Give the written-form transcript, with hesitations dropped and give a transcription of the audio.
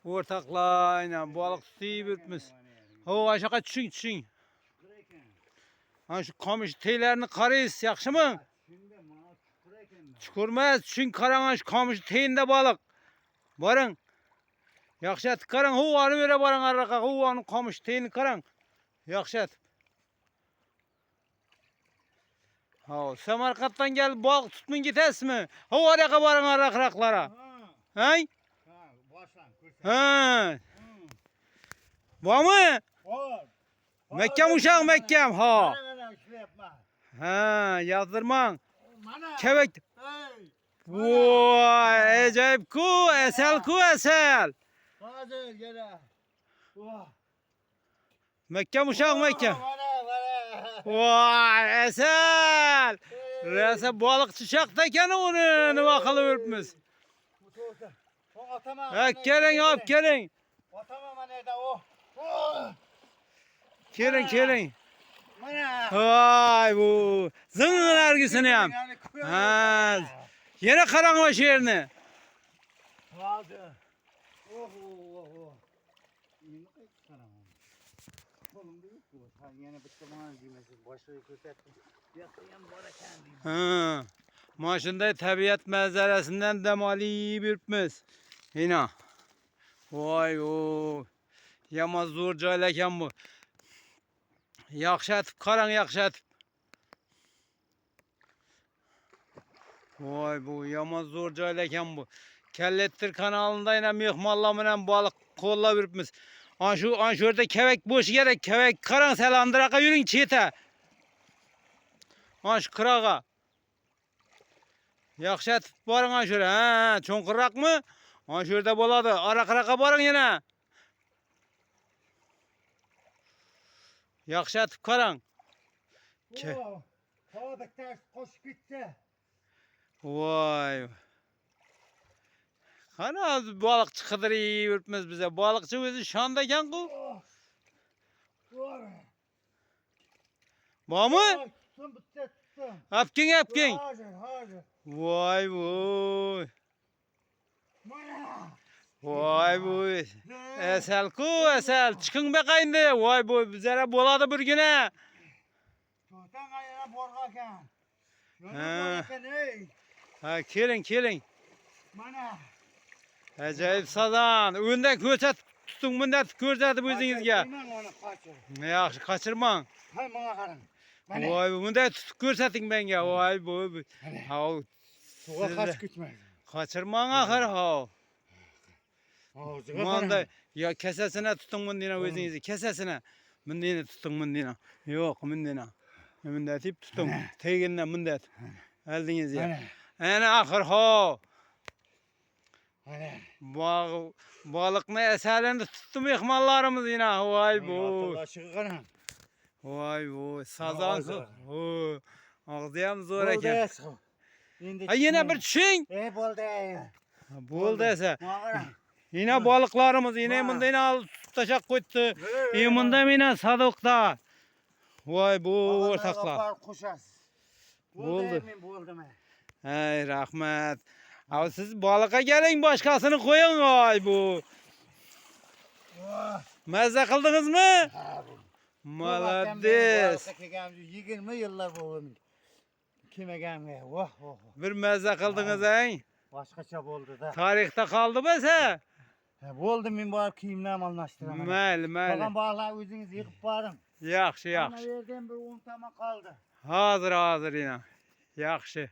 Ortaklayla balık tutuyup yürütmüş. Ho aşağı düşün. Ha şu kamış teylerini karayız, yakşı mı? Çukurmaz, düşün karan şu kamış teyinde balık. Barın. Yakşı et karan, ho anı öyle barın araka, ho anı kamış teyini karan. Yakşı et. Ha, Semerkant'tan gel balık tutmun gites mi? Ho araka barın araklara. Hay? Ha. Var mı? Var. Mekkem uşak Mekkem ha. Ha yazdırman. Kevek. Vay acayip ku esel ku esel. Hazır gene. Mekkem uşak Mekkem. Vay esel. Rese balık çiçekteyken onu ne bakalım örtmüş. Ha gelin abi gelin. Atamam nerede o? Gelin. Vay bu. Zıngın ergisini yam. Ha. Yine karanlık yerini. Hazır. Oh. Yine bitti bana diyemezsin. Başlığı kötettim. Yakıyan barakan diyeyim. Ha. Maşında tabiat manzarasından demali birpmiz. Yine. Vay o. Yamaz zor joylarken bu. Yaxşı atıb, karan yaxşı atıb. Vay bu yamaz zor joylarken bu. Kellettir kanalında yine mehmallamla balık kolla birpmiz. An şurada kevek boş gerek, kevek karan selandıraka yürün çete. An şu kırağa. Yaxşı atıb barın an şöyle. Ha, çoğunqırrak mı? An şurada boladı. Ara kırağa barın yine. Yaxşı atıb karan. Havada ters koş gitti. Vay. Kana balıkçı Hıdır iyi örtmez bize. Balıkçı özü şandayken bu. Var mı? Tuttum. Öpkin. Hazır. Vay vay. Vay vay. Esel ku esel. Çıkın be kayındı. Vay vay. Bizlere boladı bir güne. Tutan ayına borgaken. Ha kelin. Mana. Acayip sazan. Önden köçet tutun bunda köçetip özünüzge. Yaxşı kaçırman. Hay bana karın. Vay bunda tutup köçetin benge. Vay vay. Ha. Suğa kaç gitmez. Kaçırman ahır ha. Manda ya kesesine tutun bundina özünüzü kesesine. Bundina tutun bundina. Yok bundina. Bunda tip tutun. Teginle bunda. Aldınız ya. Ana ahır ha. Balık ne eserlerini tuttum ihmallarımız yine. Vay bu. Vay bu. Sazan. Ağzıyam zor eken. Ha yine bir düşün. Buldu ese. Yine balıklarımız yine bunda yine al tutacak koydu. Bunda yine sadıkta. Vay bu ortaklar. Buldu. Hey rahmet. Ama siz balığa gelin başkasını koyun ay bu. Mezze kıldınız mı? Malades. 20 yıllar bu. Kime gelmeye? Bir mezze kıldınız en. Başkaça oldu da. Tarihte kaldı mı se? Oldu min var kiyimlerimi anlaştıramam. Mel. Bakan bağlar özünüz yıkıp varım. Yaxşı. Bana verdiğim bir 10 tane kaldı. Hazır yine. Yaxşı.